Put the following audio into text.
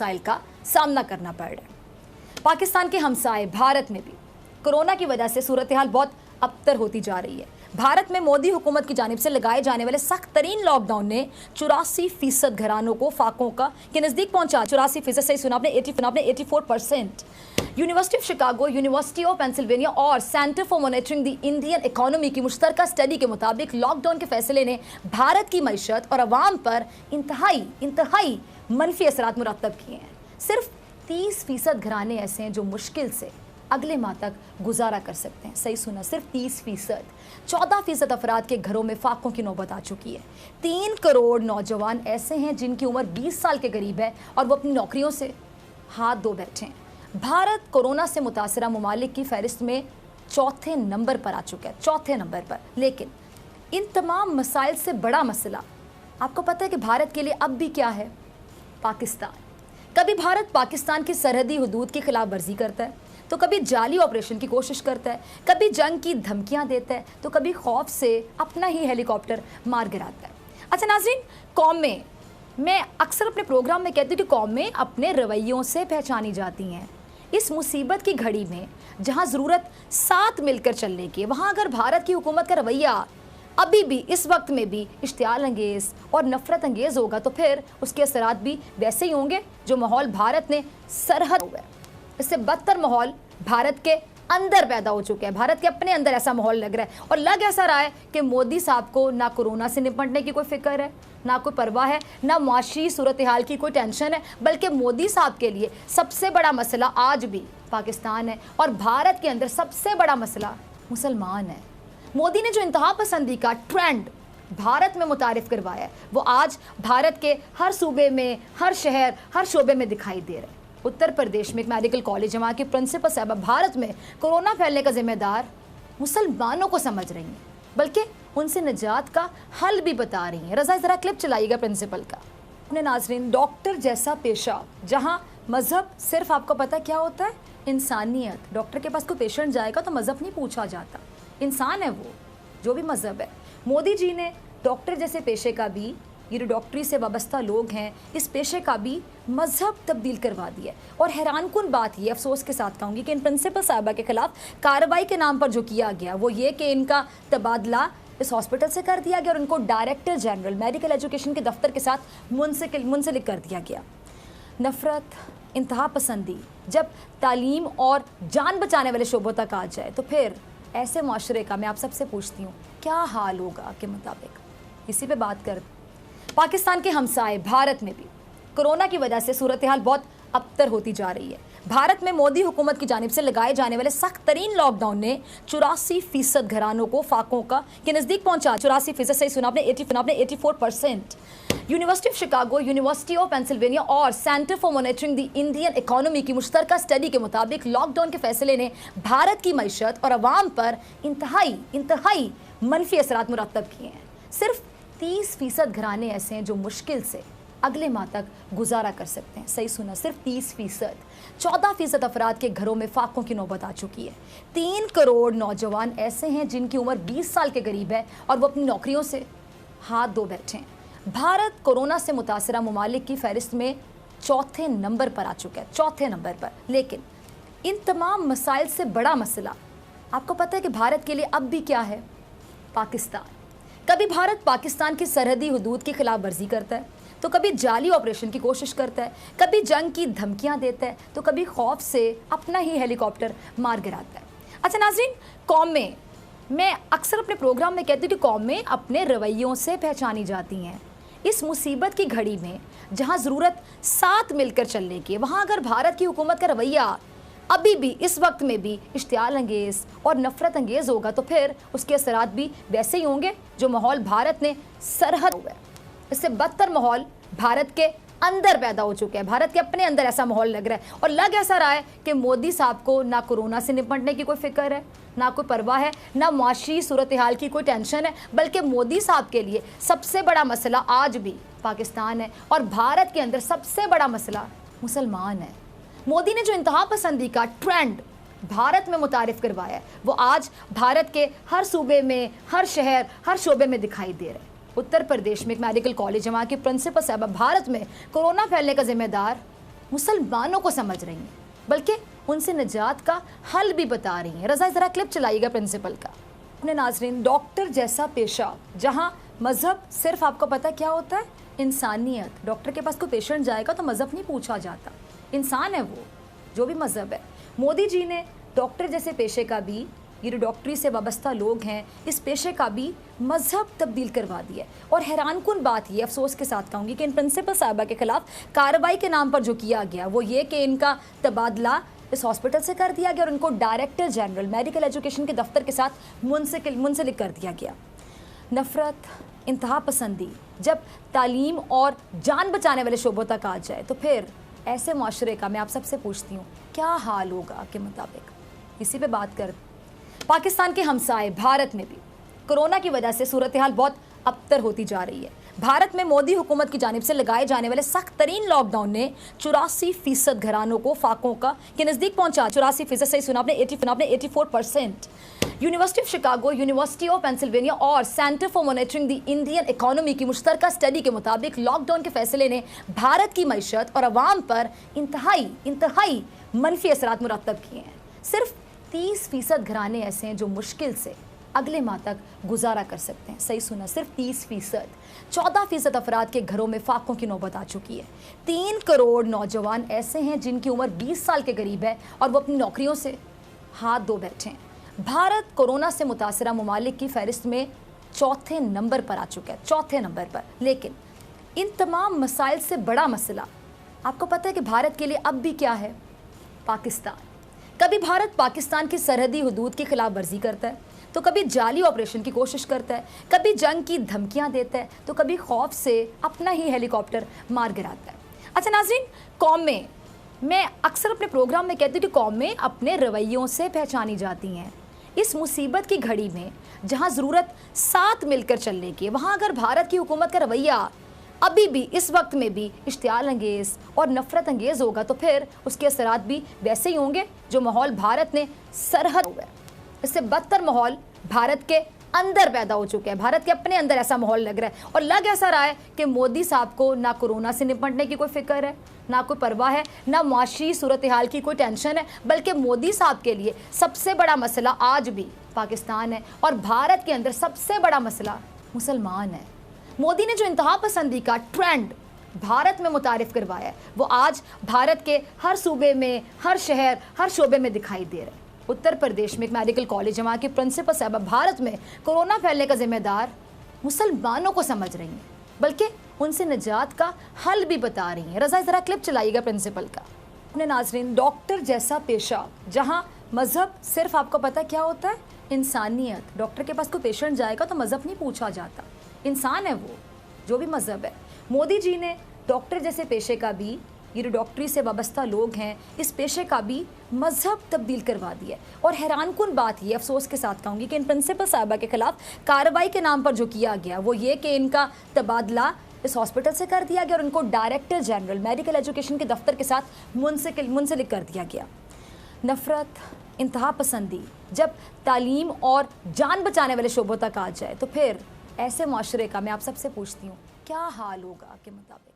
मसाइल का सामना करना पड़ रहा है। पाकिस्तान के हमसाए भारत में भी कोरोना की वजह से सूरत हाल बहुत अबतर होती जा रही है। भारत में मोदी हुकूमत की जानिब से लगाए जाने वाले सख्त तरीन लॉकडाउन ने 84% घरानों को फाकों का के नज़दीक पहुंचा। 84%, सही सुना आपने, 84%। University of Chicago, university of Pennsylvania और centre for monitoring the Indian economy की मुश्तरका स्टडी के मुताबिक लॉकडाउन के फैसले ने भारत की मईशत और अवाम पर इंतहाई मनफी असरात मुरतब किए हैं। सिर्फ 30% घराने ऐसे हैं जो मुश्किल से अगले माह तक गुजारा कर सकते हैं। सही सुना, सिर्फ 30%। 14% अफराद के घरों में फाकों की नौबत आ चुकी है। 3 करोड़ नौजवान ऐसे हैं जिनकी उम्र 20 साल के करीब है और वो अपनी नौकरियों से हाथ धो बैठे हैं। भारत कोरोना से मुतासरा ममालिक की फहरिस्त में चौथे नंबर पर आ चुका है, चौथे नंबर पर। लेकिन इन तमाम मसाइल से बड़ा मसला आपको पता है कि भारत के लिए अब भी क्या है? पाकिस्तान। कभी भारत पाकिस्तान की सरहदी हदूद की खिलाफ वर्जी करता है, तो कभी जाली ऑपरेशन की कोशिश करता है, कभी जंग की धमकियां देता है, तो कभी खौफ से अपना ही हेलीकॉप्टर मार गिराता है। अच्छा नाज़रीन, कौमें, मैं अक्सर अपने प्रोग्राम में कहती हूँ कि कौमें अपने रवैयों से पहचानी जाती हैं। इस मुसीबत की घड़ी में जहाँ ज़रूरत साथ मिलकर चलने की है, वहाँ अगर भारत की हुकूमत का रवैया अभी भी इस वक्त में भी इश्तियाल अंगेज़ और नफ़रत अंगेज़ होगा, तो फिर उसके असरात भी वैसे ही होंगे जो माहौल भारत ने सरहद हुआ है। इससे बदतर माहौल भारत के अंदर पैदा हो चुका है। भारत के अपने अंदर ऐसा माहौल लग रहा है और लग ऐसा रहा है कि मोदी साहब को ना कोरोना से निपटने की कोई फिक्र है, ना कोई परवाह है, ना मुआशी सूरत हाल की कोई टेंशन है, बल्कि मोदी साहब के लिए सबसे बड़ा मसला आज भी पाकिस्तान है और भारत के अंदर सबसे बड़ा मसला मुसलमान है। मोदी ने जो इंतहा पसंदी का ट्रेंड भारत में मुतारिफ करवाया है, वो आज भारत के हर सूबे में, हर शहर, हर शोबे में दिखाई दे रहा है। उत्तर प्रदेश में एक मेडिकल कॉलेज है, वहाँ की प्रिंसिपल साहब भारत में कोरोना फैलने का जिम्मेदार मुसलमानों को समझ रही हैं, बल्कि उनसे निजात का हल भी बता रही हैं। रज़ा ज़रा क्लिप चलाइएगा प्रिंसिपल का। अपने नाज़रीन, डॉक्टर जैसा पेशा जहाँ मज़हब सिर्फ, आपको पता क्या होता है? इंसानियत। डॉक्टर के पास कोई पेशेंट जाएगा तो मज़हब नहीं पूछा जाता, इंसान है वो, जो भी मज़हब है। मोदी जी ने डॉक्टर जैसे पेशे का भी, ये जो डॉक्टरी से वाबस्ता लोग हैं, इस पेशे का भी मज़हब तब्दील करवा दिया। और हैरानकुन बात ये, अफसोस के साथ कहूँगी, कि इन प्रिंसिपल साहबा के खिलाफ कार्रवाई के नाम पर जो किया गया वो ये कि इनका तबादला इस हॉस्पिटल से कर दिया गया और उनको डायरेक्टर जनरल मेडिकल एजुकेशन के दफ्तर के साथ मुंसलिक कर दिया गया। नफ़रत, इंतहा पसंदी जब तालीम और जान बचाने वाले शोबों तक आ जाए, तो फिर ऐसे माशरे का मैं आप सबसे पूछती हूँ क्या हाल होगा आपके मुताबिक? इसी पे बात कर। पाकिस्तान के हमसाए भारत में भी कोरोना की वजह से सूरत हाल बहुत अबतर होती जा रही है। भारत में मोदी हुकूमत की जानिब से लगाए जाने वाले सख्त तरीन लॉकडाउन ने 84% घरानों को फाकों का के नज़दीक पहुंचा। 84%, सही सुना आपने, 84%। University of Chicago, university of Pennsylvania और centre for monitoring the Indian economy की मुश्तरका स्टडी के मुताबिक लॉकडाउन के फैसले ने भारत की मईशत और अवाम पर इंतहाई मनफी असरात मुरतब किए हैं। सिर्फ 30% घराने ऐसे हैं जो मुश्किल से अगले माह तक गुजारा कर सकते हैं। सही सुना, सिर्फ 30%। 14% अफराद के घरों में फाकों की नौबत आ चुकी है। 3 करोड़ नौजवान ऐसे हैं जिनकी उम्र 20 साल के करीब है और वो अपनी नौकरियों से हाथ धो बैठे हैं। भारत कोरोना से मुतासरा ममालिक की फहरिस्त में चौथे नंबर पर आ चुका है, चौथे नंबर पर। लेकिन इन तमाम मसाइल से बड़ा मसला आपको पता है कि भारत के लिए अब भी क्या है? पाकिस्तान। कभी भारत पाकिस्तान की सरहदी हदूद की खिलाफ वर्जी करता है, तो कभी जाली ऑपरेशन की कोशिश करता है, कभी जंग की धमकियां देता है, तो कभी खौफ से अपना ही हेलीकॉप्टर मार गिराता है। अच्छा नाज़रीन, कौमें, मैं अक्सर अपने प्रोग्राम में कहती हूँ कि कौमें अपने रवैयों से पहचानी जाती हैं। इस मुसीबत की घड़ी में जहाँ ज़रूरत साथ मिलकर चलने की है, वहाँ अगर भारत की हुकूमत का रवैया अभी भी इस वक्त में भी इश्तियाल अंगेज़ और नफ़रत अंगेज़ होगा, तो फिर उसके असरात भी वैसे ही होंगे जो माहौल भारत ने सरहद हुआ है। इससे बदतर माहौल भारत के अंदर पैदा हो चुका है। भारत के अपने अंदर ऐसा माहौल लग रहा है और लग ऐसा रहा है कि मोदी साहब को ना कोरोना से निपटने की कोई फिक्र है, ना कोई परवाह है, ना मुआशी सूरत हाल की कोई टेंशन है, बल्कि मोदी साहब के लिए सबसे बड़ा मसला आज भी पाकिस्तान है और भारत के अंदर सबसे बड़ा मसला मुसलमान है। मोदी ने जो इंतहा पसंदी का ट्रेंड भारत में मुतारिफ करवाया है, वो आज भारत के हर सूबे में, हर शहर, हर शोबे में दिखाई दे रहा है। उत्तर प्रदेश में एक मेडिकल कॉलेज है, वहाँ की प्रिंसिपल साहब भारत में कोरोना फैलने का जिम्मेदार मुसलमानों को समझ रही हैं, बल्कि उनसे निजात का हल भी बता रही हैं। रज़ा ज़रा क्लिप चलाइएगा प्रिंसिपल का। अपने नाज़रीन, डॉक्टर जैसा पेशा जहां मज़हब सिर्फ आपको पता क्या होता है, इंसानियत। डॉक्टर के पास कोई पेशेंट जाएगा तो मज़हब नहीं पूछा जाता, इंसान है वो, जो भी मज़हब है। मोदी जी ने डॉक्टर जैसे पेशे का भी, ये जो डॉक्टरी से वाबस्ता लोग हैं, इस पेशे का भी मज़हब तब्दील करवा दिया। और हैरानकुन बात ये, अफसोस के साथ कहूँगी, कि इन प्रिंसिपल साहिबा के खिलाफ कार्रवाई के नाम पर जो किया गया वो ये कि इनका तबादला इस हॉस्पिटल से कर दिया गया और उनको डायरेक्टर जनरल मेडिकल एजुकेशन के दफ्तर के साथ मुंसलिक कर दिया गया। नफ़रत, इंतहा पसंदी जब तालीम और जान बचाने वाले शोबों तक आ जाए तो फिर ऐसे माशरे का मैं आप सबसे पूछती हूँ क्या हाल होगा आपके मुताबिक। इसी पे बात कर, पाकिस्तान के हमसाए भारत में भी कोरोना की वजह से सूरत हाल बहुत अबतर होती जा रही है। भारत में मोदी हुकूमत की जानिब से लगाए जाने वाले सख्त तरीन लॉकडाउन ने 84% घरानों को फाकों के नज़दीक पहुंचा। 84%, सही सुना आपने, 84%। University of Chicago, university of Pennsylvania और centre for monitoring the Indian economy की मुश्तरका स्टडी के मुताबिक लॉकडाउन के फैसले ने भारत की मईशत और अवाम पर इंतहाई मनफी असरात मुरतब किए हैं। सिर्फ 30% घराने ऐसे हैं जो मुश्किल से अगले माह तक गुजारा कर सकते हैं। सही सुना, सिर्फ 30%। 14% अफराद के घरों में फाकों की नौबत आ चुकी है। 3 करोड़ नौजवान ऐसे हैं जिनकी उम्र 20 साल के करीब है और वो अपनी नौकरियों से हाथ धो बैठे हैं। भारत कोरोना से मुतासरा ममालिक की फहरिस्त में 4थे नंबर पर आ चुका है, 4थे नंबर पर। लेकिन इन तमाम मसाइल से बड़ा मसला आपको पता है कि भारत के लिए अब भी क्या है? पाकिस्तान। कभी भारत पाकिस्तान की सरहदी हदूद की खिलाफ वर्जी करता है, तो कभी जाली ऑपरेशन की कोशिश करता है, कभी जंग की धमकियां देता है, तो कभी खौफ से अपना ही हेलीकॉप्टर मार गिराता है। अच्छा नाज़रीन, कौमें, मैं अक्सर अपने प्रोग्राम में कहती हूँ कि कौमें अपने रवैयों से पहचानी जाती हैं। इस मुसीबत की घड़ी में जहाँ ज़रूरत साथ मिलकर चलने की, वहाँ अगर भारत की हुकूमत का रवैया अभी भी इस वक्त में भी इश्तियाल अंगेज़ और नफ़रत अंगेज़ होगा तो फिर उसके असरात भी वैसे ही होंगे जो माहौल भारत ने सरहद हुआ है। इससे बदतर माहौल भारत के अंदर पैदा हो चुके हैं। भारत के अपने अंदर ऐसा माहौल लग रहा है और लग ऐसा रहा है कि मोदी साहब को ना कोरोना से निपटने की कोई फिक्र है, ना कोई परवाह है, ना माशी सूरत हाल की कोई टेंशन है, बल्कि मोदी साहब के लिए सबसे बड़ा मसला आज भी पाकिस्तान है और भारत के अंदर सबसे बड़ा मसला मुसलमान है। मोदी ने जो इंतहा पसंदी का ट्रेंड भारत में मुतारिफ करवाया है वो आज भारत के हर सूबे में, हर शहर, हर शोबे में दिखाई दे रहा है। उत्तर प्रदेश में एक मेडिकल कॉलेज है, वहाँ की प्रिंसिपल साहब भारत में कोरोना फैलने का जिम्मेदार मुसलमानों को समझ रही हैं, बल्कि उनसे निजात का हल भी बता रही हैं। रज़ा ज़रा क्लिप चलाइएगा प्रिंसिपल का। अपने नाज़रीन, डॉक्टर जैसा पेशा जहाँ मज़हब सिर्फ आपको पता क्या होता है, इंसानियत। डॉक्टर के पास कोई पेशेंट जाएगा तो मज़हब नहीं पूछा जाता, इंसान है वो, जो भी मज़हब है। मोदी जी ने डॉक्टर जैसे पेशे का भी, ये जो डॉक्टरी से वाबस्ता लोग हैं, इस पेशे का भी मज़हब तब्दील करवा दिया। और हैरानकुन बात ये, अफसोस के साथ कहूँगी, कि इन प्रिंसिपल साहिबा के खिलाफ कार्रवाई के नाम पर जो किया गया वो ये कि इनका तबादला इस हॉस्पिटल से कर दिया गया और उनको डायरेक्टर जनरल मेडिकल एजुकेशन के दफ्तर के साथ मुंसलिक कर दिया गया। नफ़रत, इंतहा पसंदी जब तालीम और जान बचाने वाले शोबों तक आ जाए तो फिर ऐसे माशरे का मैं आप सबसे पूछती हूँ क्या हाल होगा आपके मुताबिक।